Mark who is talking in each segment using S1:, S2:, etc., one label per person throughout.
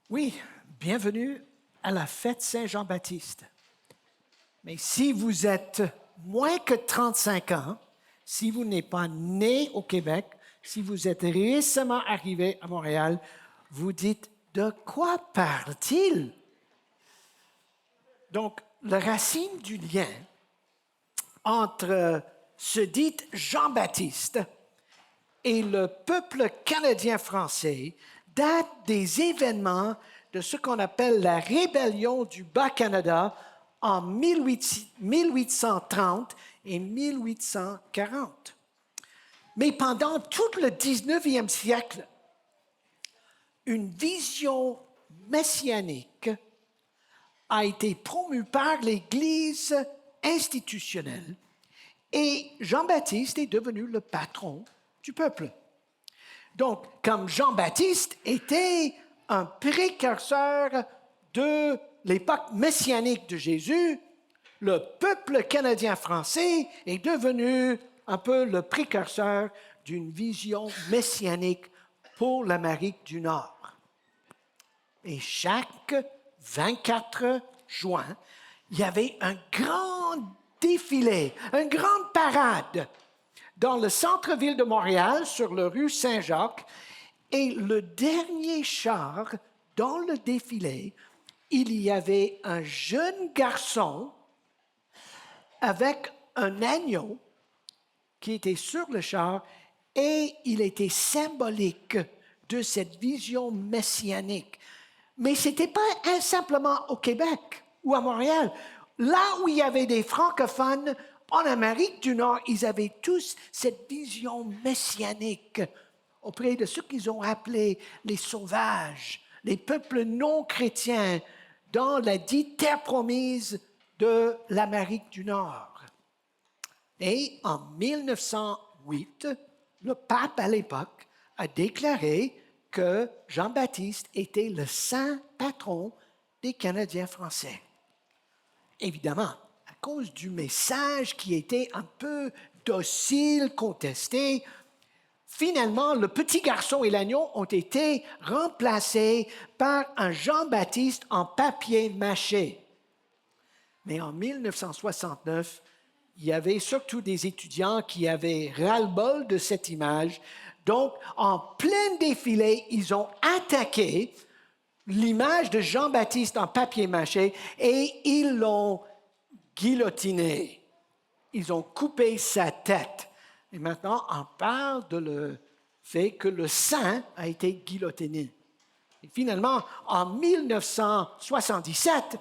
S1: Oui, bienvenue à la fête Saint-Jean-Baptiste. Mais si vous êtes moins que 35 ans, si vous n'êtes pas né au Québec, si vous êtes récemment arrivé à Montréal, vous dites « De quoi parle-t-il » Donc, la racine du lien entre ce dit Jean-Baptiste et le peuple canadien-français date des événements de ce qu'on appelle la rébellion du Bas-Canada en 1830 et 1840. Mais pendant tout le 19e siècle, une vision messianique a été promue par l'Église institutionnelle et Jean-Baptiste est devenu le patron du peuple. Donc, comme Jean-Baptiste était un précurseur de l'époque messianique de Jésus, le peuple canadien-français est devenu un peu le précurseur d'une vision messianique pour l'Amérique du Nord. Et chaque 24 juin, il y avait un grand défilé, une grande parade dans le centre-ville de Montréal, sur la rue Saint-Jacques, et le dernier char dans le défilé, il y avait un jeune garçon avec un agneau qui était sur le char et il était symbolique de cette vision messianique. Mais ce n'était pas simplement au Québec ou à Montréal. Là où il y avait des francophones, en Amérique du Nord, ils avaient tous cette vision messianique auprès de ceux qu'ils ont appelés les sauvages, les peuples non chrétiens dans la dite terre promise de l'Amérique du Nord. Et en 1908, le pape à l'époque a déclaré que Jean-Baptiste était le saint patron des Canadiens français. Évidemment, à cause du message qui était un peu docile, contesté, finalement, le petit garçon et l'agneau ont été remplacés par un Jean-Baptiste en papier mâché. Mais en 1969, il y avait surtout des étudiants qui avaient ras-le-bol de cette image. Donc, en plein défilé, ils ont attaqué l'image de Jean-Baptiste en papier mâché et ils l'ont guillotiné. Ils ont coupé sa tête. Et maintenant, on parle de le fait que le saint a été guillotiné. Et finalement, en 1977,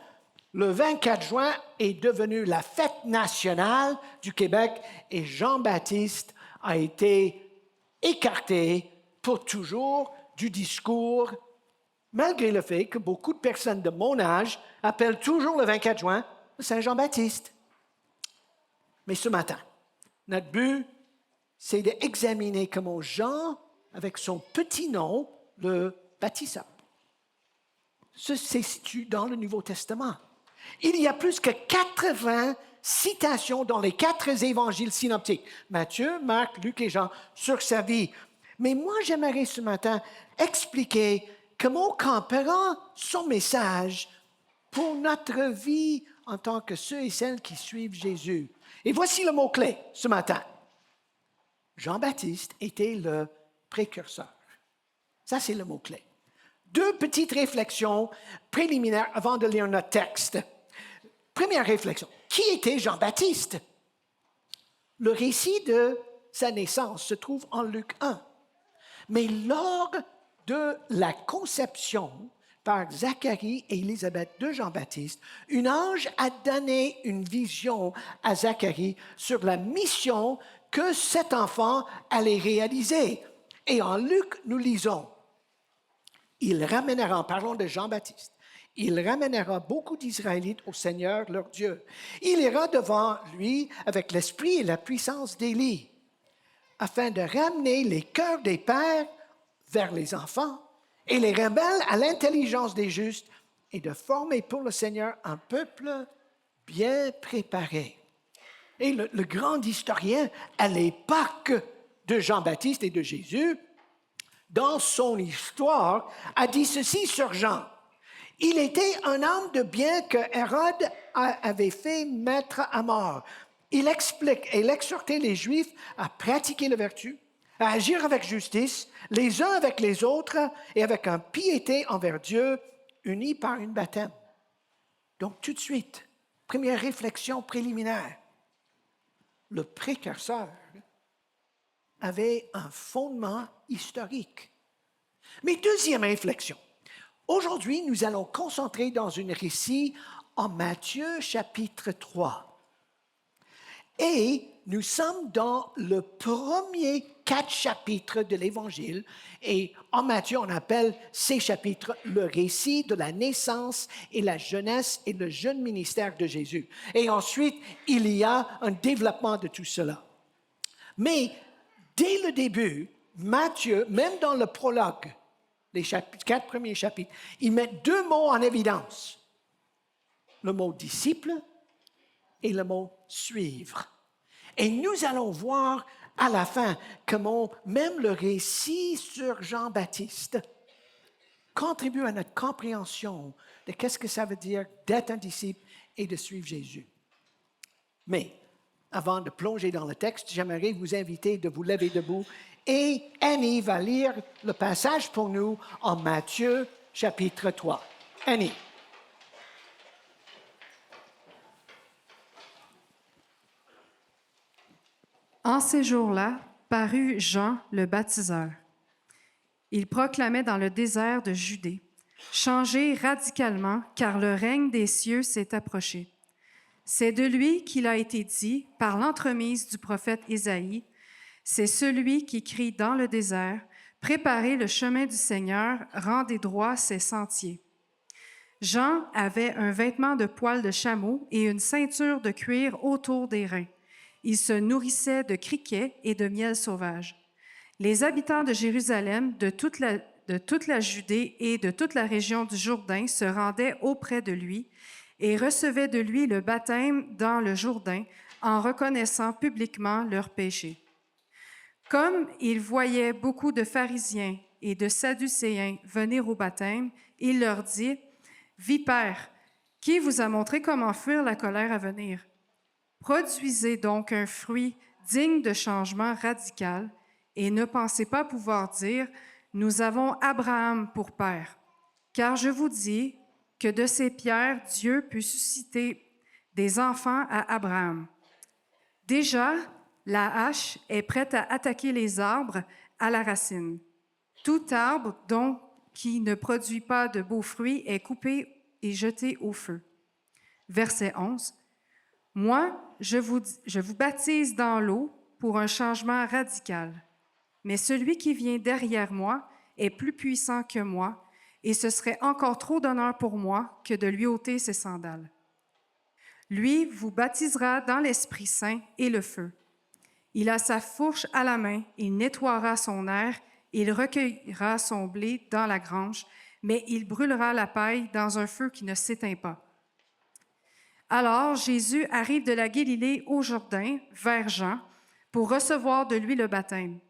S1: le 24 juin est devenu la fête nationale du Québec et Jean-Baptiste a été écarté pour toujours du discours, malgré le fait que beaucoup de personnes de mon âge appellent toujours le 24 juin le Saint-Jean-Baptiste. Mais ce matin, notre but, c'est d'examiner comment Jean, avec son petit nom, le baptisa. Se situe dans le Nouveau Testament. Il y a plus que 80 citations dans les 4 évangiles synoptiques, Matthieu, Marc, Luc et Jean, sur sa vie. Mais moi, j'aimerais ce matin expliquer comment camperons son message pour notre vie en tant que ceux et celles qui suivent Jésus. Et voici le mot-clé ce matin. Jean-Baptiste était le précurseur. Ça, c'est le mot-clé. 2 petites réflexions préliminaires avant de lire notre texte. Première réflexion, qui était Jean-Baptiste? Le récit de sa naissance se trouve en Luc 1. Mais lors de la conception par Zacharie et Élisabeth de Jean-Baptiste, un ange a donné une vision à Zacharie sur la mission que cet enfant allait réaliser. Et en Luc, nous lisons, il ramènera, en parlant de Jean-Baptiste, il ramènera beaucoup d'Israélites au Seigneur leur Dieu. Il ira devant lui avec l'esprit et la puissance d'Élie, afin de ramener les cœurs des pères vers les enfants et les rebelles à l'intelligence des justes et de former pour le Seigneur un peuple bien préparé. Et le grand historien à l'époque de Jean-Baptiste et de Jésus, dans son histoire, a dit ceci sur Jean. Il était un homme de bien que Hérode avait fait mettre à mort. Il exhortait les Juifs à pratiquer la vertu, à agir avec justice, les uns avec les autres et avec une piété envers Dieu, unis par une baptême. Donc, tout de suite, première réflexion préliminaire. Le précurseur avait un fondement historique. Mais deuxième réflexion. Aujourd'hui, nous allons concentrer dans un récit en Matthieu chapitre 3. Et nous sommes dans le premier 4 chapitres de l'Évangile. Et en Matthieu, on appelle ces chapitres le récit de la naissance et la jeunesse et le jeune ministère de Jésus. Et ensuite, il y a un développement de tout cela. Mais dès le début, Matthieu, même dans le prologue, les 4 premiers chapitres, il met 2 mots en évidence. Le mot disciple et le mot suivre. Et nous allons voir à la fin comment même le récit sur Jean-Baptiste contribue à notre compréhension de qu'est-ce que ça veut dire d'être un disciple et de suivre Jésus. Mais avant de plonger dans le texte, j'aimerais vous inviter de vous lever debout et Annie va lire le passage pour nous en Matthieu chapitre 3. Annie.
S2: En ces jours-là, parut Jean le baptiseur. Il proclamait dans le désert de Judée: « Changez radicalement, car le règne des cieux s'est approché. » C'est de lui qu'il a été dit, par l'entremise du prophète Ésaïe: « C'est celui qui crie dans le désert: Préparez le chemin du Seigneur, rendez droits ses sentiers. » Jean avait un vêtement de poil de chameau et une ceinture de cuir autour des reins. Il se nourrissait de criquets et de miel sauvage. Les habitants de Jérusalem, de toute la Judée et de toute la région du Jourdain se rendaient auprès de lui et recevaient de lui le baptême dans le Jourdain en reconnaissant publiquement leurs péchés. Comme il voyait beaucoup de pharisiens et de sadducéens venir au baptême, il leur dit: « Vipères, qui vous a montré comment fuir la colère à venir? Produisez donc un fruit digne de changement radical et ne pensez pas pouvoir dire: Nous avons Abraham pour père. Car je vous dis que de ces pierres, Dieu peut susciter des enfants à Abraham. Déjà, la hache est prête à attaquer les arbres à la racine. Tout arbre qui ne produit pas de beaux fruits est coupé et jeté au feu. » Verset 11. « Moi, je vous baptise dans l'eau pour un changement radical. Mais celui qui vient derrière moi est plus puissant que moi, et ce serait encore trop d'honneur pour moi que de lui ôter ses sandales. Lui vous baptisera dans l'Esprit Saint et le feu. Il a sa fourche à la main, il nettoiera son aire, il recueillera son blé dans la grange, mais il brûlera la paille dans un feu qui ne s'éteint pas. » Alors Jésus arrive de la Galilée au Jourdain, vers Jean, pour recevoir de lui le baptême.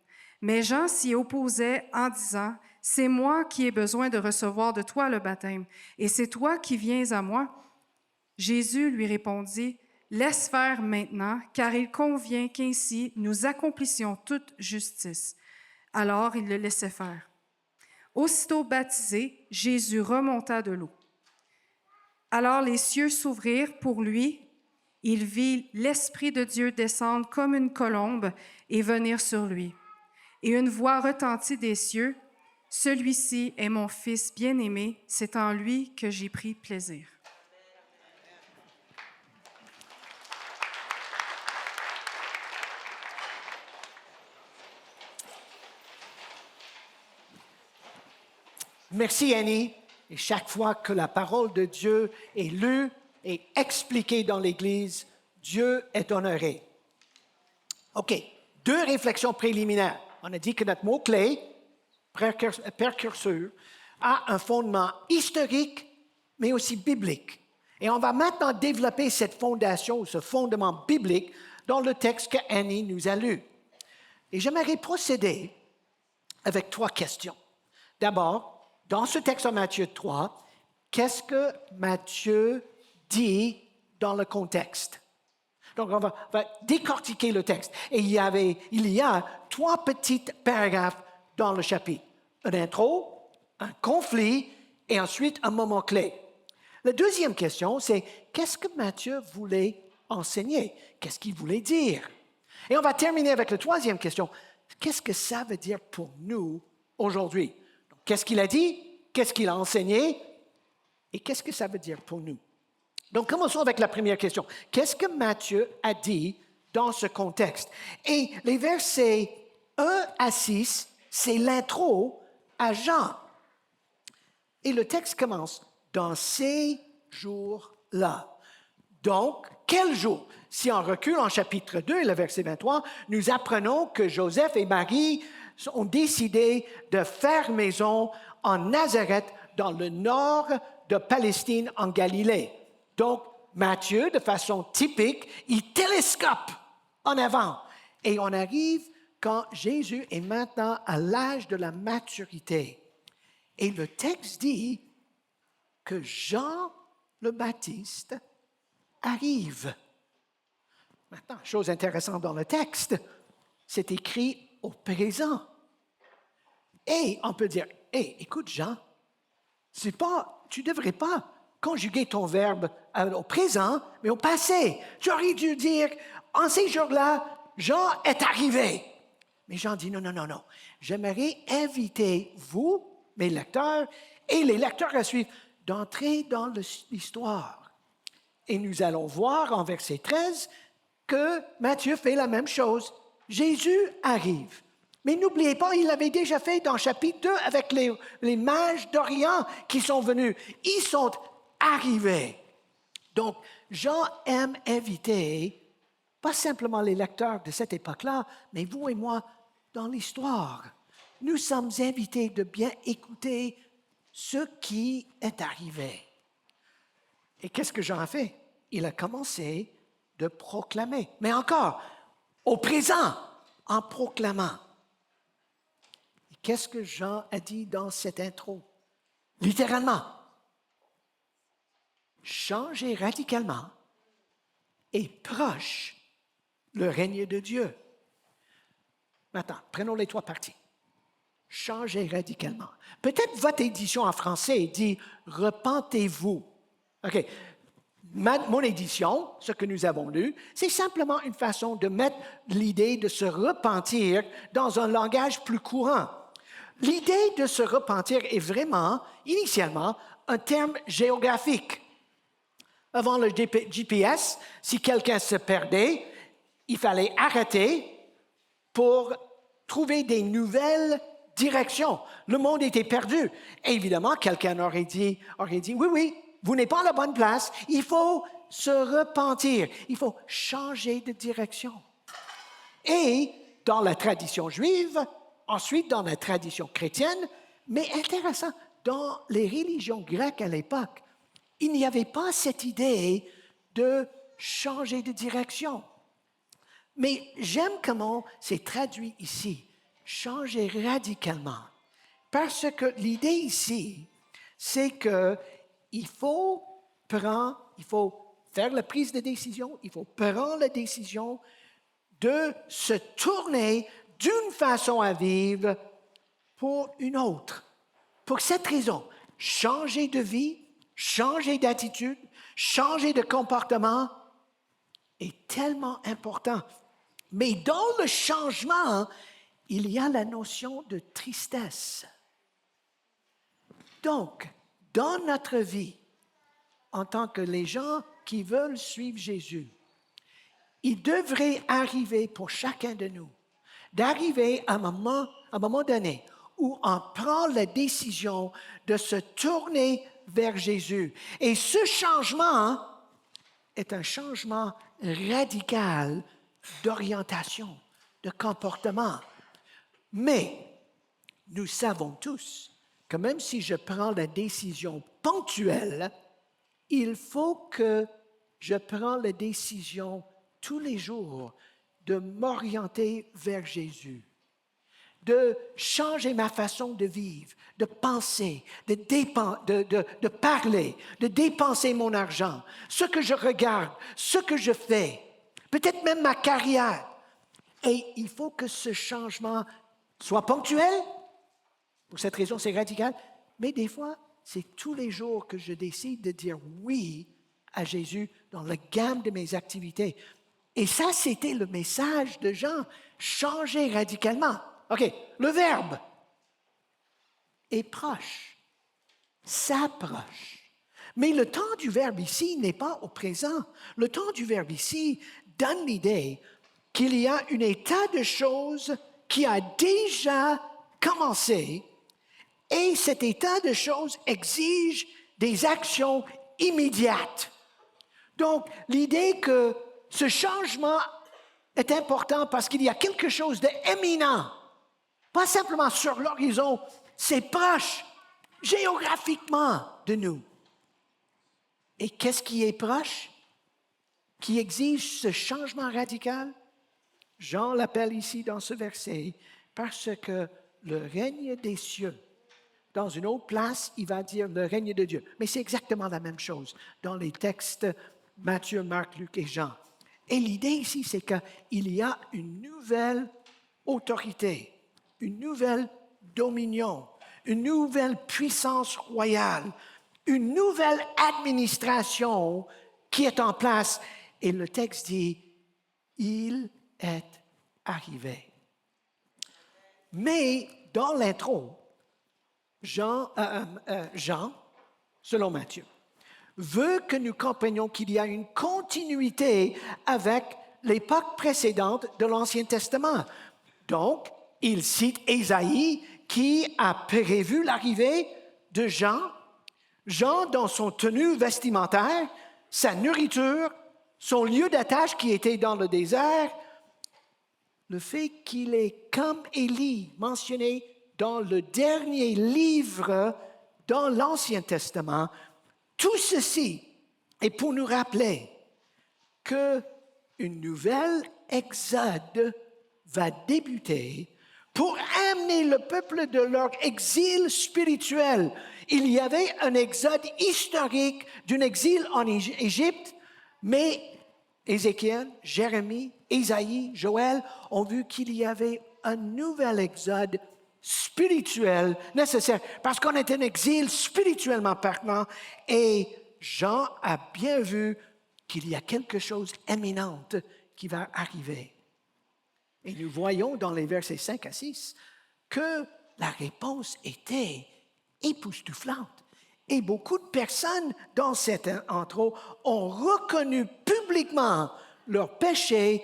S2: Mais Jean s'y opposait en disant: « C'est moi qui ai besoin de recevoir de toi le baptême, et c'est toi qui viens à moi. » Jésus lui répondit: « Laisse faire maintenant, car il convient qu'ainsi nous accomplissions toute justice. » Alors il le laissait faire. Aussitôt baptisé, Jésus remonta de l'eau. Alors les cieux s'ouvrirent pour lui. Il vit l'Esprit de Dieu descendre comme une colombe et venir sur lui. Et une voix retentit des cieux: « Celui-ci est mon Fils bien-aimé, c'est en lui que j'ai pris plaisir. »
S1: Merci Annie. Et chaque fois que la parole de Dieu est lue et expliquée dans l'Église, Dieu est honoré. OK, 2 réflexions préliminaires. On a dit que notre mot-clé, précurseur, a un fondement historique, mais aussi biblique. Et on va maintenant développer cette fondation, ce fondement biblique, dans le texte que Annie nous a lu. Et j'aimerais procéder avec 3 questions. D'abord, dans ce texte en Matthieu 3, qu'est-ce que Matthieu dit dans le contexte. Donc, on va décortiquer le texte. Et il y a 3 petits paragraphes dans le chapitre. Une intro, un conflit et ensuite un moment clé. La deuxième question, c'est qu'est-ce que Matthieu voulait enseigner? Qu'est-ce qu'il voulait dire? Et on va terminer avec la troisième question. Qu'est-ce que ça veut dire pour nous aujourd'hui? Qu'est-ce qu'il a dit? Qu'est-ce qu'il a enseigné? Et qu'est-ce que ça veut dire pour nous? Donc, commençons avec la première question. Qu'est-ce que Matthieu a dit dans ce contexte? Et les versets 1 à 6, c'est l'intro à Jean. Et le texte commence « Dans ces jours-là ». Donc, quel jour? Si on recule en chapitre 2 et le verset 23, nous apprenons que Joseph et Marie ont décidé de faire maison en Nazareth, dans le nord de Palestine, en Galilée. Donc, Matthieu, de façon typique, il télescope en avant. Et on arrive quand Jésus est maintenant à l'âge de la maturité. Et le texte dit que Jean le Baptiste arrive. Maintenant, chose intéressante dans le texte, c'est écrit au présent. Et on peut dire, hey, écoute Jean, tu ne devrais pas conjuguer ton verbe au présent, mais au passé. Tu aurais dû dire, en ces jours-là, Jean est arrivé. Mais Jean dit, non. J'aimerais inviter vous, mes lecteurs, et les lecteurs à suivre, d'entrer dans l'histoire. Et nous allons voir en verset 13 que Matthieu fait la même chose. Jésus arrive. Mais n'oubliez pas, il l'avait déjà fait dans chapitre 2 avec les mages d'Orient qui sont venus. Ils sont arrivés. Donc, Jean aime inviter, pas simplement les lecteurs de cette époque-là, mais vous et moi, dans l'histoire. Nous sommes invités de bien écouter ce qui est arrivé. Et qu'est-ce que Jean a fait? Il a commencé de proclamer. Mais encore, au présent, en proclamant. Et qu'est-ce que Jean a dit dans cette intro? Littéralement, changer radicalement et proche le règne de Dieu. Maintenant, prenons les 3 parties. Changer radicalement. Peut-être votre édition en français dit « repentez-vous ». OK. Mon édition, ce que nous avons lu, c'est simplement une façon de mettre l'idée de se repentir dans un langage plus courant. L'idée de se repentir est vraiment, initialement, un terme géographique. Avant le GPS, si quelqu'un se perdait, il fallait arrêter pour trouver des nouvelles directions. Le monde était perdu. Et évidemment, quelqu'un aurait dit, oui, vous n'êtes pas à la bonne place, il faut se repentir, il faut changer de direction. Et dans la tradition juive, ensuite dans la tradition chrétienne, mais intéressant, dans les religions grecques à l'époque, il n'y avait pas cette idée de changer de direction. Mais j'aime comment c'est traduit ici, changer radicalement. Parce que l'idée ici, c'est qu'il faut faire la prise de décision, il faut prendre la décision de se tourner d'une façon à vivre pour une autre. Pour cette raison, changer de vie, changer d'attitude, changer de comportement est tellement important. Mais dans le changement, il y a la notion de tristesse. Donc, dans notre vie, en tant que les gens qui veulent suivre Jésus, il devrait arriver pour chacun de nous, d'arriver à un moment donné où on prend la décision de se tourner vers Jésus. Et ce changement est un changement radical d'orientation, de comportement. Mais nous savons tous que même si je prends la décision ponctuelle, il faut que je prenne la décision tous les jours de m'orienter vers Jésus, de changer ma façon de vivre, de penser, de parler, de dépenser mon argent, ce que je regarde, ce que je fais, peut-être même ma carrière. Et il faut que ce changement soit ponctuel. Pour cette raison, c'est radical. Mais des fois, c'est tous les jours que je décide de dire oui à Jésus dans la gamme de mes activités. Et ça, c'était le message de Jean, changer radicalement. OK, le verbe est proche, s'approche. Mais le temps du verbe ici n'est pas au présent. Le temps du verbe ici donne l'idée qu'il y a un état de choses qui a déjà commencé et cet état de choses exige des actions immédiates. Donc, l'idée que ce changement est important parce qu'il y a quelque chose d'éminent, pas simplement sur l'horizon, c'est proche, géographiquement de nous. Et qu'est-ce qui est proche, qui exige ce changement radical? Jean l'appelle ici dans ce verset parce que le règne des cieux, dans une autre place, il va dire le règne de Dieu. Mais c'est exactement la même chose dans les textes Matthieu, Marc, Luc et Jean. Et l'idée ici, c'est qu'il y a une nouvelle autorité, une nouvelle dominion, une nouvelle puissance royale, une nouvelle administration qui est en place. Et le texte dit, il est arrivé. Mais dans l'intro, Jean, selon Matthieu, veut que nous comprenions qu'il y a une continuité avec l'époque précédente de l'Ancien Testament. Donc, il cite Ésaïe qui a prévu l'arrivée de Jean. Jean, dans son tenue vestimentaire, sa nourriture, son lieu d'attache qui était dans le désert, le fait qu'il est comme Élie mentionné dans le dernier livre dans l'Ancien Testament, tout ceci est pour nous rappeler qu'une nouvelle exode va débuter pour amener le peuple de leur exil spirituel. Il y avait un exode historique d'un exil en Égypte, mais Ézéchiel, Jérémie, Ésaïe, Joël ont vu qu'il y avait un nouvel exode spirituel nécessaire, parce qu'on est en exil spirituellement parlant, et Jean a bien vu qu'il y a quelque chose d'éminent qui va arriver. Et nous voyons dans les versets 5 à 6 que la réponse était époustouflante. Et beaucoup de personnes dans cette intro ont reconnu publiquement leurs péchés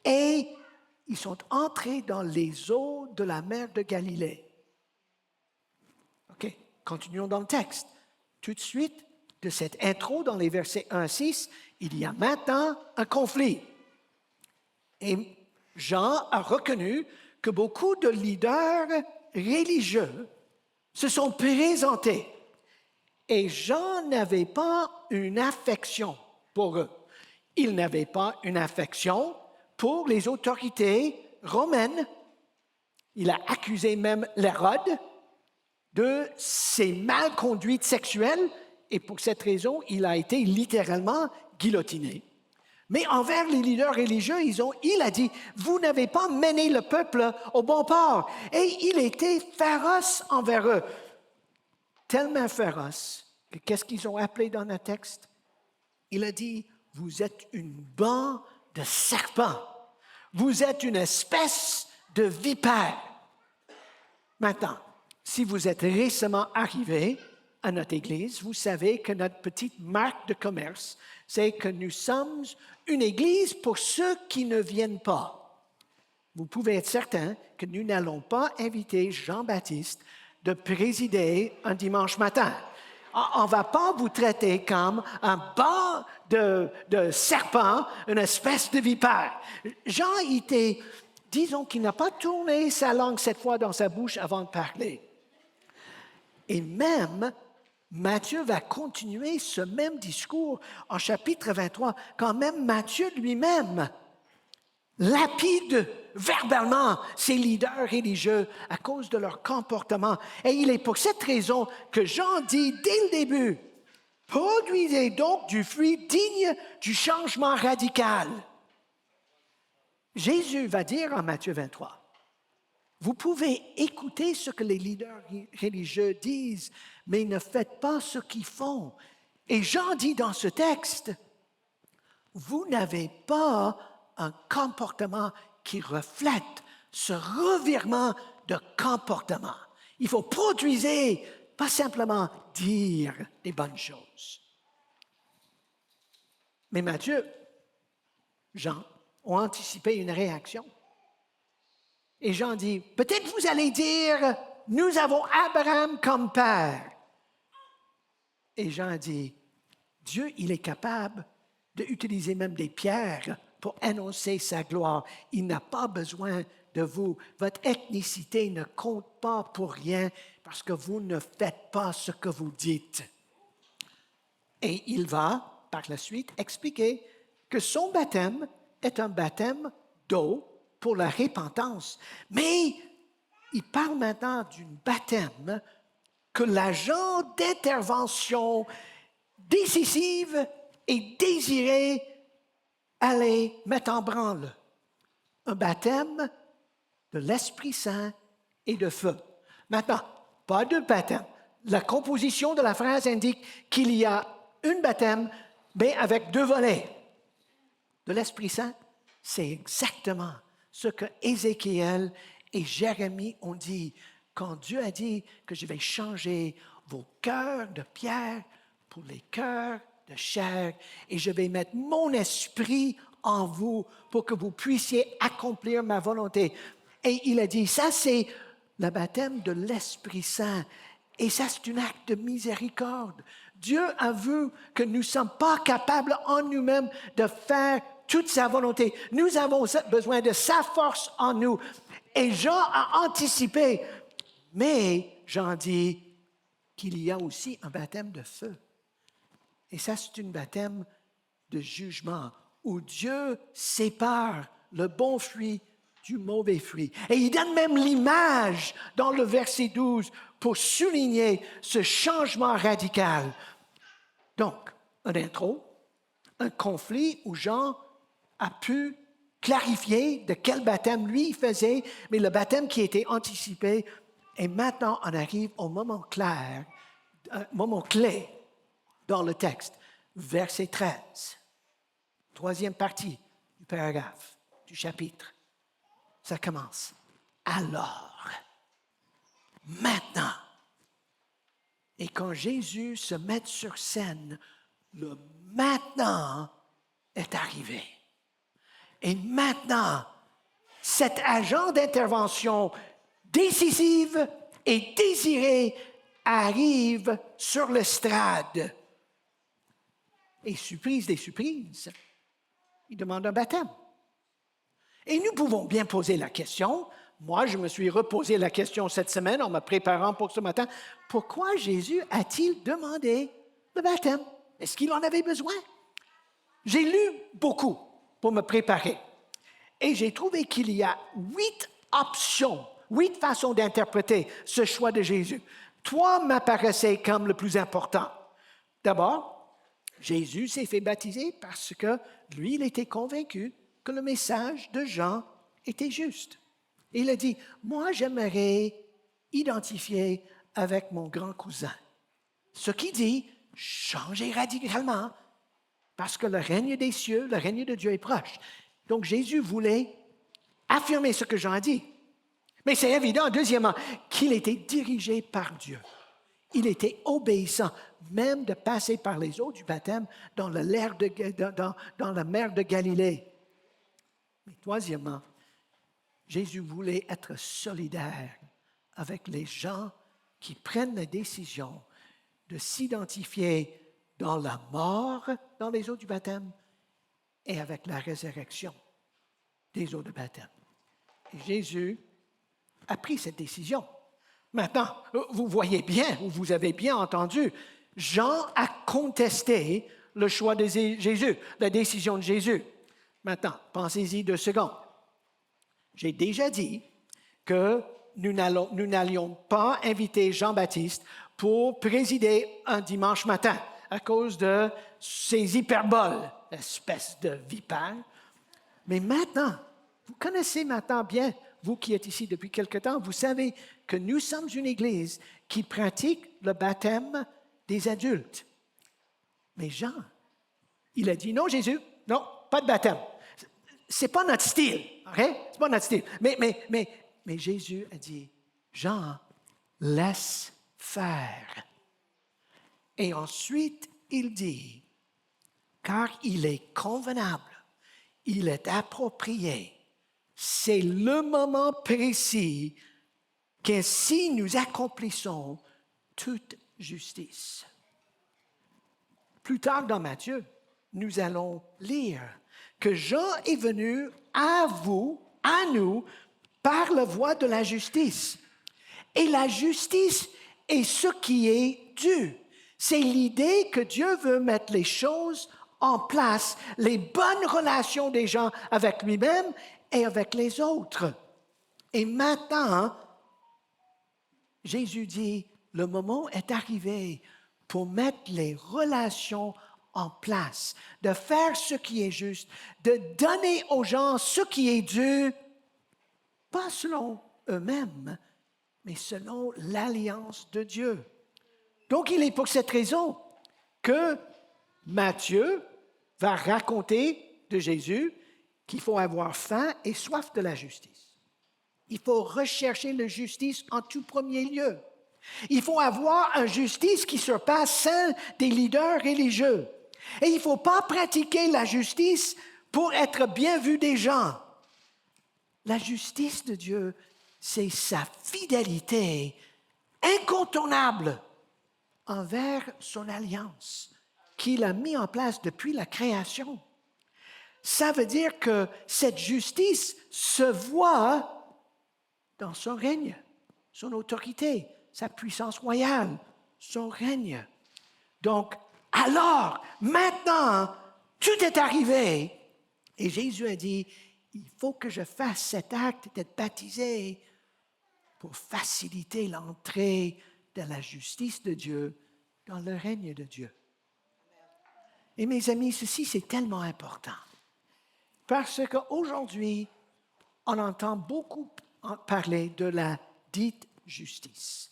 S1: et ils sont entrés dans les eaux de la mer de Galilée. OK, continuons dans le texte. Tout de suite, de cette intro dans les versets 1 à 6, il y a maintenant un conflit. Et Jean a reconnu que beaucoup de leaders religieux se sont présentés. Et Jean n'avait pas une affection pour eux. Il n'avait pas une affection pour les autorités romaines. Il a accusé même l'Hérode de ses malconduites sexuelles et pour cette raison, il a été littéralement guillotiné. Mais envers les leaders religieux, il a dit, vous n'avez pas mené le peuple au bon port. Et il était féroce envers eux. Tellement féroce que qu'est-ce qu'ils ont appelé dans le texte? Il a dit, vous êtes une bande de serpents. Vous êtes une espèce de vipère. Maintenant, si vous êtes récemment arrivé à notre Église, vous savez que notre petite marque de commerce, c'est que nous sommes une Église pour ceux qui ne viennent pas. Vous pouvez être certain que nous n'allons pas inviter Jean-Baptiste de présider un dimanche matin. On ne va pas vous traiter comme un banc de serpent, une espèce de vipère. Jean disons qu'il n'a pas tourné sa langue cette fois dans sa bouche avant de parler. Et même, Matthieu va continuer ce même discours en chapitre 23, quand même Matthieu lui-même lapide verbalement ces leaders religieux à cause de leur comportement. Et il est pour cette raison que Jean dit dès le début, produisez donc du fruit digne du changement radical. Jésus va dire en Matthieu 23, vous pouvez écouter ce que les leaders religieux disent, mais ne faites pas ce qu'ils font. Et Jean dit dans ce texte, vous n'avez pas un comportement qui reflète ce revirement de comportement. Il faut produire, pas simplement dire des bonnes choses. Mais Matthieu, Jean, ont anticipé une réaction. Et Jean dit, peut-être vous allez dire, nous avons Abraham comme père. Et Jean dit, Dieu, il est capable d'utiliser même des pierres pour annoncer sa gloire. Il n'a pas besoin de vous. Votre ethnicité ne compte pas pour rien parce que vous ne faites pas ce que vous dites. Et il va, par la suite, expliquer que son baptême est un baptême d'eau pour la repentance. Mais il parle maintenant d'un baptême que l'agent d'intervention décisive et désiré allait mettre en branle. Un baptême de l'Esprit Saint et de feu. Maintenant, pas de baptême. La composition de la phrase indique qu'il y a un baptême, mais avec deux volets. De l'Esprit Saint, c'est exactement ce que Ézéchiel et Jérémie ont dit quand Dieu a dit que je vais changer vos cœurs de pierre pour les cœurs de chair et je vais mettre mon esprit en vous pour que vous puissiez accomplir ma volonté. Et il a dit, ça c'est le baptême de l'Esprit Saint et ça c'est un acte de miséricorde. Dieu a vu que nous ne sommes pas capables en nous-mêmes de faire toute sa volonté. Nous avons besoin de sa force en nous. Et Jean a anticipé, mais Jean dit qu'il y a aussi un baptême de feu. Et ça, c'est un baptême de jugement où Dieu sépare le bon fruit du mauvais fruit. Et il donne même l'image dans le verset 12 pour souligner ce changement radical. Donc, un intro, un conflit où Jean a pu clarifier de quel baptême lui faisait, mais le baptême qui était anticipé. Et maintenant, on arrive au moment clair, moment clé dans le texte, verset 13, troisième partie du paragraphe, du chapitre. Ça commence. Alors, maintenant, et quand Jésus se met sur scène, le maintenant est arrivé. Et maintenant, cet agent d'intervention décisive et désiré arrive sur l'estrade. Et surprise des surprises, il demande un baptême. Et nous pouvons bien poser la question, moi je me suis reposé la question cette semaine en me préparant pour ce matin, pourquoi Jésus a-t-il demandé le baptême? Est-ce qu'il en avait besoin? J'ai lu beaucoup pour me préparer et j'ai trouvé qu'il y a 8 options, 8 façons d'interpréter ce choix de Jésus. 3 m'apparaissaient comme le plus important. D'abord, Jésus s'est fait baptiser parce que lui, il était convaincu que le message de Jean était juste. Et il a dit, moi, j'aimerais identifier avec mon grand cousin. Ce qui dit, changer radicalement, parce que le règne des cieux, le règne de Dieu est proche. Donc, Jésus voulait affirmer ce que Jean a dit. Mais c'est évident, deuxièmement, qu'il était dirigé par Dieu. Il était obéissant, même de passer par les eaux du baptême dans la mer de Galilée. Mais troisièmement, Jésus voulait être solidaire avec les gens qui prennent la décision de s'identifier dans la mort, dans les eaux du baptême, et avec la résurrection des eaux de baptême. Et Jésus a pris cette décision. Maintenant, vous voyez bien, ou vous avez bien entendu, Jean a contesté le choix de Jésus, la décision de Jésus. Maintenant, pensez-y 2 secondes. J'ai déjà dit que nous n'allions pas inviter Jean-Baptiste pour présider un dimanche matin à cause de ses hyperboles, espèce de vipère. Mais maintenant, vous connaissez maintenant bien, vous qui êtes ici depuis quelque temps, vous savez que nous sommes une Église qui pratique le baptême des adultes. Mais Jean, il a dit non, Jésus, non, pas de baptême. C'est pas notre style, OK? C'est pas notre style. Mais Jésus a dit, Jean, laisse faire. Et ensuite, il dit, car il est convenable, il est approprié, c'est le moment précis qu'ainsi nous accomplissons toute justice. Plus tard dans Matthieu, nous allons lire que Jean est venu à vous, à nous, par la voie de la justice. Et la justice est ce qui est dû. C'est l'idée que Dieu veut mettre les choses en place, les bonnes relations des gens avec lui-même et avec les autres. Et maintenant, Jésus dit, le moment est arrivé pour mettre les relations en place, de faire ce qui est juste, de donner aux gens ce qui est dû, pas selon eux-mêmes, mais selon l'alliance de Dieu. Donc, il est pour cette raison que Matthieu va raconter de Jésus qu'il faut avoir faim et soif de la justice. Il faut rechercher la justice en tout premier lieu. Il faut avoir une justice qui surpasse celle des leaders religieux. Et il ne faut pas pratiquer la justice pour être bien vu des gens. La justice de Dieu, c'est sa fidélité incontournable envers son alliance qu'il a mis en place depuis la création. Ça veut dire que cette justice se voit dans son règne, son autorité, sa puissance royale, son règne. Donc, alors, maintenant, tout est arrivé. Et Jésus a dit, il faut que je fasse cet acte d'être baptisé pour faciliter l'entrée de la justice de Dieu dans le règne de Dieu. Et mes amis, ceci, c'est tellement important. Parce qu'aujourd'hui, on entend beaucoup parler de la dite justice.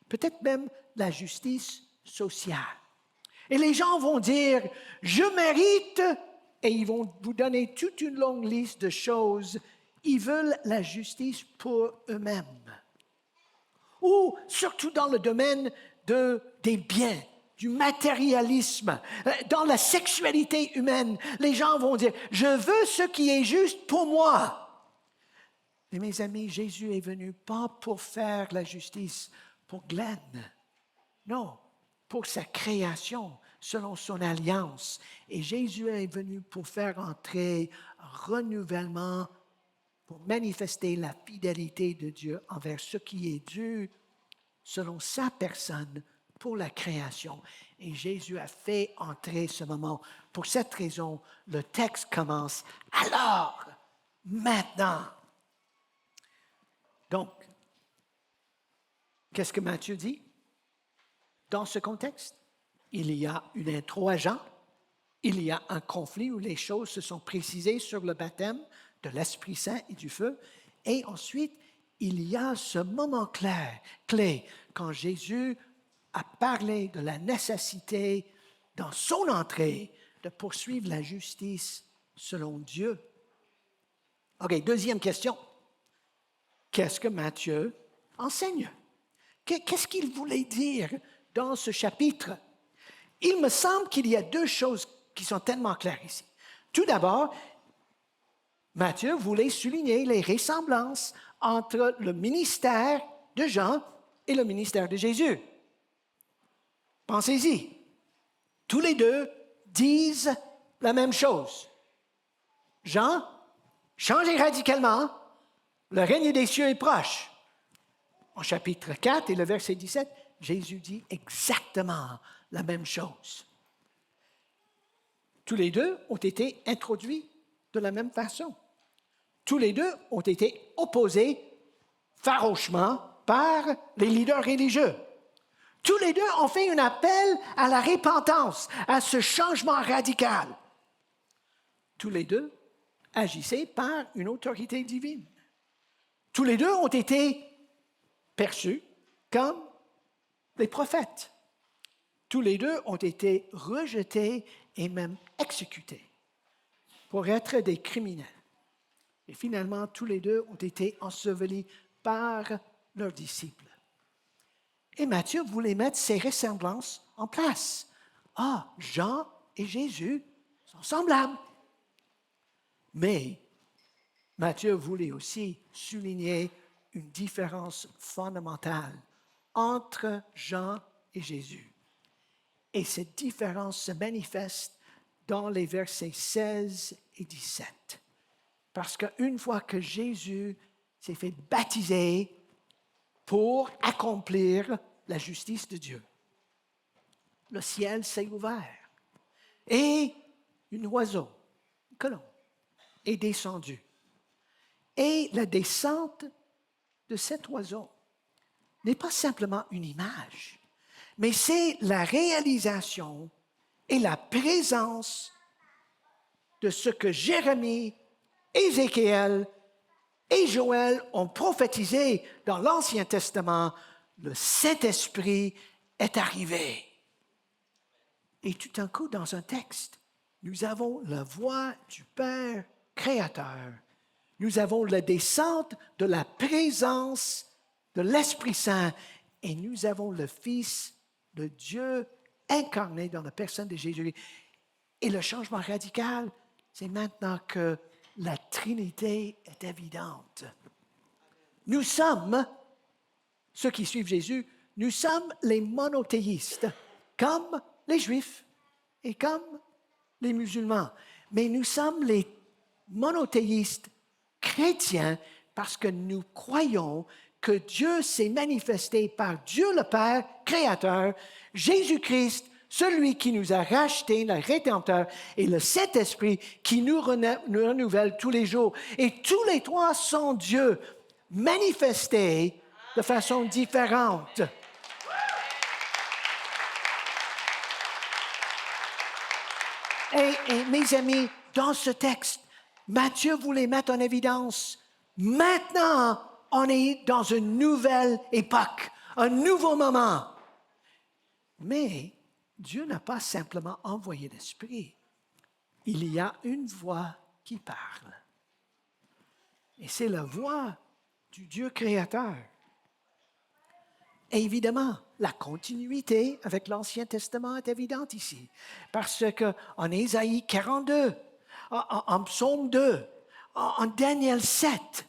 S1: Peut-être même la justice sociale. Et les gens vont dire, je mérite, et ils vont vous donner toute une longue liste de choses. Ils veulent la justice pour eux-mêmes. Ou surtout dans le domaine des biens, du matérialisme, dans la sexualité humaine. Les gens vont dire, je veux ce qui est juste pour moi. Mais mes amis, Jésus est venu pas pour faire la justice pour Glenn. Non, pour sa création, selon son alliance. Et Jésus est venu pour faire entrer un renouvellement, pour manifester la fidélité de Dieu envers ce qui est dû selon sa personne pour la création. Et Jésus a fait entrer ce moment. Pour cette raison, le texte commence « Alors, maintenant ». Donc, qu'est-ce que Matthieu dit dans ce contexte? Il y a une intro à Jean, il y a un conflit où les choses se sont précisées sur le baptême de l'Esprit Saint et du feu, et ensuite, il y a ce moment clé, quand Jésus a parlé de la nécessité, dans son entrée, de poursuivre la justice selon Dieu. OK, deuxième question. Qu'est-ce que Matthieu enseigne? Qu'est-ce qu'il voulait dire dans ce chapitre? Il me semble qu'il y a deux choses qui sont tellement claires ici. Tout d'abord, Matthieu voulait souligner les ressemblances entre le ministère de Jean et le ministère de Jésus. Pensez-y. Tous les deux disent la même chose. Jean, changez radicalement, le règne des cieux est proche. En chapitre 4 et le verset 17, Jésus dit exactement la même chose. Tous les deux ont été introduits de la même façon. Tous les deux ont été opposés farouchement par les leaders religieux. Tous les deux ont fait un appel à la repentance, à ce changement radical. Tous les deux agissaient par une autorité divine. Tous les deux ont été perçus comme des prophètes. Tous les deux ont été rejetés et même exécutés pour être des criminels. Et finalement, tous les deux ont été ensevelis par leurs disciples. Et Matthieu voulait mettre ces ressemblances en place. Ah, Jean et Jésus sont semblables. Mais Matthieu voulait aussi souligner une différence fondamentale entre Jean et Jésus. Et cette différence se manifeste dans les versets 16 et 17. Parce qu'une fois que Jésus s'est fait baptiser pour accomplir la justice de Dieu, le ciel s'est ouvert et un oiseau, un colombe, est descendu. Et la descente de cet oiseau n'est pas simplement une image, mais c'est la réalisation et la présence de ce que Jérémie, Ézéchiel et Joël ont prophétisé dans l'Ancien Testament. Le Saint-Esprit est arrivé. Et tout d'un coup, dans un texte, nous avons la voix du Père créateur. Nous avons la descente de la présence de l'Esprit Saint et nous avons le Fils de Dieu incarné dans la personne de Jésus. Et le changement radical, c'est maintenant que la Trinité est évidente. Nous sommes, ceux qui suivent Jésus, nous sommes les monothéistes, comme les Juifs et comme les musulmans. Mais nous sommes les monothéistes chrétiens parce que nous croyons que Dieu s'est manifesté par Dieu le Père, Créateur, Jésus-Christ, celui qui nous a rachetés, le Rédempteur, et le Saint-Esprit qui nous renouvelle tous les jours. Et tous les trois sont Dieu, manifestés de façon différente. Et mes amis, dans ce texte, Matthieu voulait mettre en évidence, maintenant, on est dans une nouvelle époque, un nouveau moment. Mais Dieu n'a pas simplement envoyé l'Esprit. Il y a une voix qui parle. Et c'est la voix du Dieu créateur. Et évidemment, la continuité avec l'Ancien Testament est évidente ici. Parce qu'en Ésaïe 42, en Psaume 2, en Daniel 7,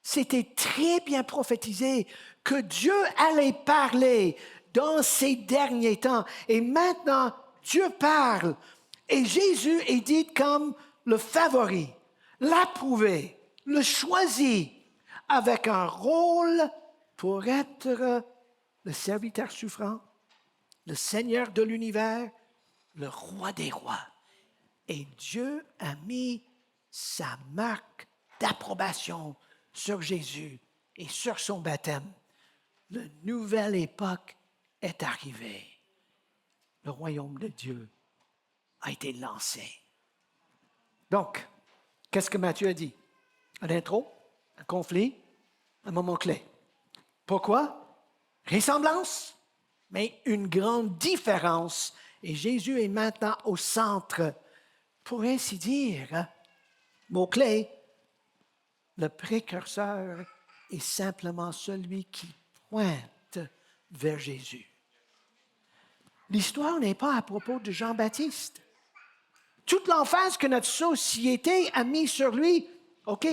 S1: c'était très bien prophétisé que Dieu allait parler dans ces derniers temps. Et maintenant, Dieu parle. Et Jésus est dit comme le favori, l'approuvé, le choisi, avec un rôle pour être le serviteur souffrant, le Seigneur de l'univers, le roi des rois. Et Dieu a mis sa marque d'approbation sur Jésus et sur son baptême. La nouvelle époque est arrivée. Le royaume de Dieu a été lancé. Donc, qu'est-ce que Matthieu a dit? Un intro, un conflit, un moment clé. Pourquoi? Ressemblance, mais une grande différence. Et Jésus est maintenant au centre. Pour ainsi dire, mot-clé, le précurseur est simplement celui qui pointe vers Jésus. L'histoire n'est pas à propos de Jean-Baptiste. Toute l'emphase que notre société a mis sur lui, OK,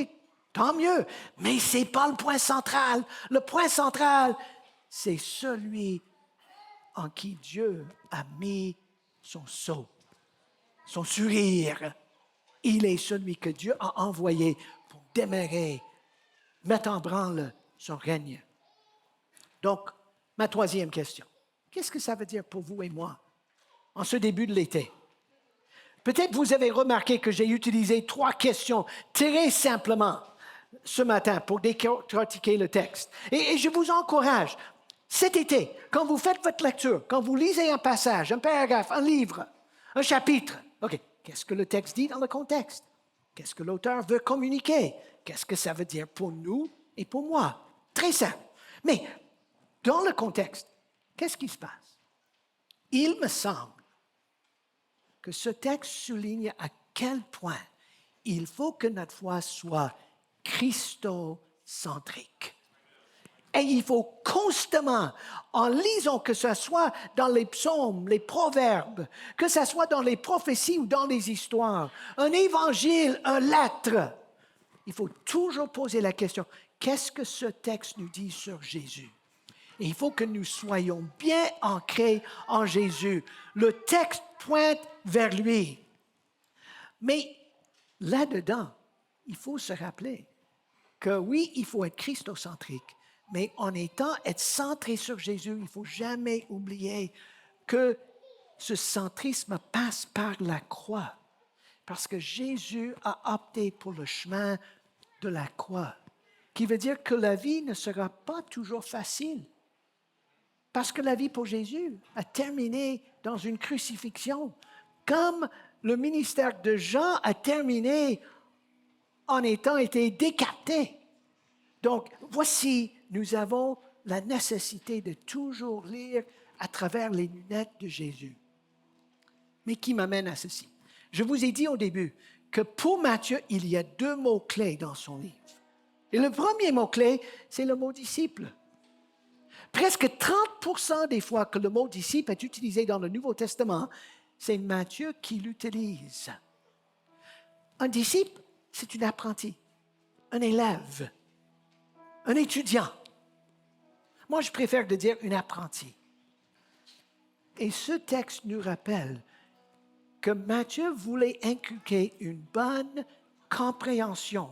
S1: tant mieux, mais ce n'est pas le point central. Le point central, c'est celui en qui Dieu a mis son sceau, son sourire. Il est celui que Dieu a envoyé pour démarrer, mettre en branle son règne. Donc, ma troisième question. Qu'est-ce que ça veut dire pour vous et moi en ce début de l'été? Peut-être vous avez remarqué que j'ai utilisé 3 questions très simplement ce matin pour décortiquer le texte. Et je vous encourage, cet été, quand vous faites votre lecture, quand vous lisez un passage, un paragraphe, un livre, un chapitre, OK, qu'est-ce que le texte dit dans le contexte? Qu'est-ce que l'auteur veut communiquer? Qu'est-ce que ça veut dire pour nous et pour moi? Très simple. Mais dans le contexte, qu'est-ce qui se passe? Il me semble que ce texte souligne à quel point il faut que notre foi soit christocentrique. Et il faut constamment, en lisant que ce soit dans les psaumes, les proverbes, que ce soit dans les prophéties ou dans les histoires, un évangile, une lettre, il faut toujours poser la question, qu'est-ce que ce texte nous dit sur Jésus? Et il faut que nous soyons bien ancrés en Jésus. Le texte pointe vers lui. Mais là-dedans, il faut se rappeler que oui, il faut être christocentrique, mais en être centré sur Jésus, il ne faut jamais oublier que ce centrisme passe par la croix, parce que Jésus a opté pour le chemin de la croix, qui veut dire que la vie ne sera pas toujours facile, parce que la vie pour Jésus a terminé dans une crucifixion, comme le ministère de Jean a terminé en étant été décapité. Donc, voici, nous avons la nécessité de toujours lire à travers les lunettes de Jésus. Mais qui m'amène à ceci. Je vous ai dit au début que pour Matthieu, il y a 2 mots-clés dans son livre. Et le premier mot-clé, c'est le mot disciple. Presque 30% des fois que le mot disciple est utilisé dans le Nouveau Testament, c'est Matthieu qui l'utilise. Un disciple, c'est un apprenti, un élève, un étudiant. Moi, je préfère de dire un apprenti. Et ce texte nous rappelle que Matthieu voulait inculquer une bonne compréhension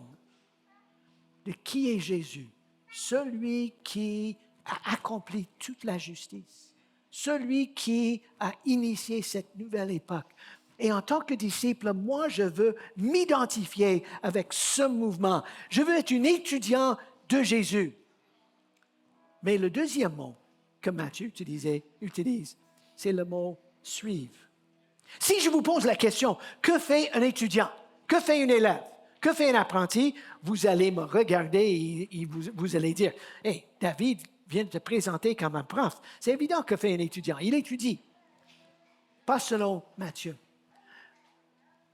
S1: de qui est Jésus, celui qui a accompli toute la justice, celui qui a initié cette nouvelle époque. Et en tant que disciple, moi, je veux m'identifier avec ce mouvement. Je veux être un étudiant de Jésus. Mais le deuxième mot que Matthieu utilise, c'est le mot « suivre ». Si je vous pose la question, que fait un étudiant? Que fait un élève? Que fait un apprenti? Vous allez me regarder et vous allez dire, « Hey, David vient de te présenter comme un prof. » C'est évident que fait un étudiant. Il étudie. Pas selon Matthieu.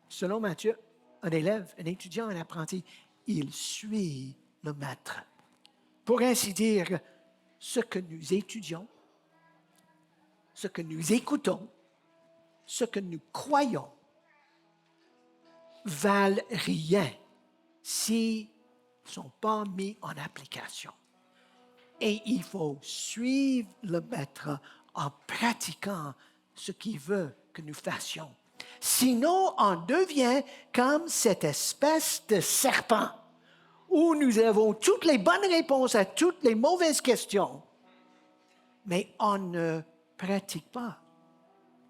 S1: Selon Matthieu, un élève, un étudiant, un apprenti, il suit le maître. Pour ainsi dire, ce que nous étudions, ce que nous écoutons, ce que nous croyons, valent rien s'ils ne sont pas mis en application. Et il faut suivre le maître en pratiquant ce qu'il veut que nous fassions. Sinon, on devient comme cette espèce de serpent où nous avons toutes les bonnes réponses à toutes les mauvaises questions, mais on ne pratique pas.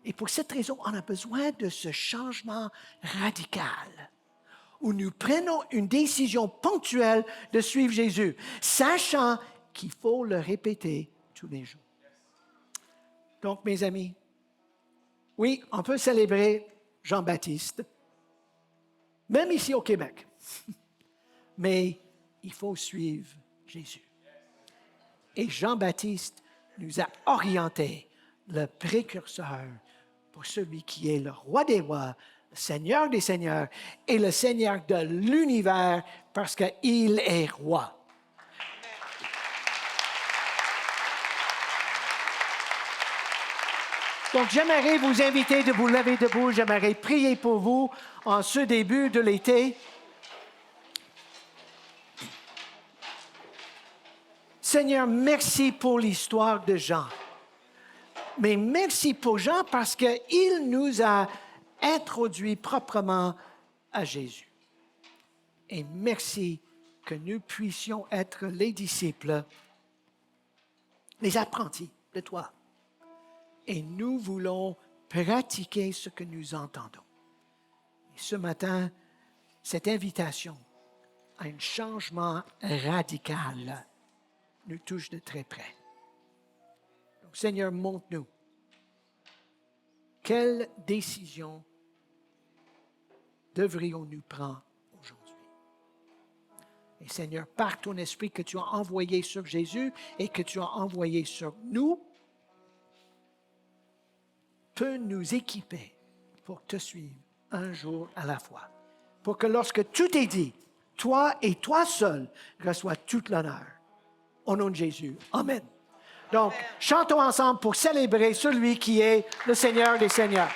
S1: Et pour cette raison, on a besoin de ce changement radical où nous prenons une décision ponctuelle de suivre Jésus, sachant qu'il faut le répéter tous les jours. Donc, mes amis, oui, on peut célébrer Jean-Baptiste, même ici au Québec, mais il faut suivre Jésus. Et Jean-Baptiste nous a orientés, le précurseur pour celui qui est le roi des rois, le Seigneur des seigneurs et le Seigneur de l'univers parce qu'il est roi. Donc, j'aimerais vous inviter de vous lever debout. J'aimerais prier pour vous en ce début de l'été. Seigneur, merci pour l'histoire de Jean. Mais merci pour Jean parce qu'il nous a introduits proprement à Jésus. Et merci que nous puissions être les disciples, les apprentis de toi. Et nous voulons pratiquer ce que nous entendons. Et ce matin, cette invitation à un changement radical nous touche de très près. Donc, Seigneur, montre-nous quelle décision devrions-nous prendre aujourd'hui. Et Seigneur, par ton esprit que tu as envoyé sur Jésus et que tu as envoyé sur nous, peut nous équiper pour te suivre un jour à la fois. Pour que lorsque tout est dit, toi et toi seul reçois tout l'honneur. Au nom de Jésus. Amen. Donc, chantons ensemble pour célébrer celui qui est le Seigneur des Seigneurs.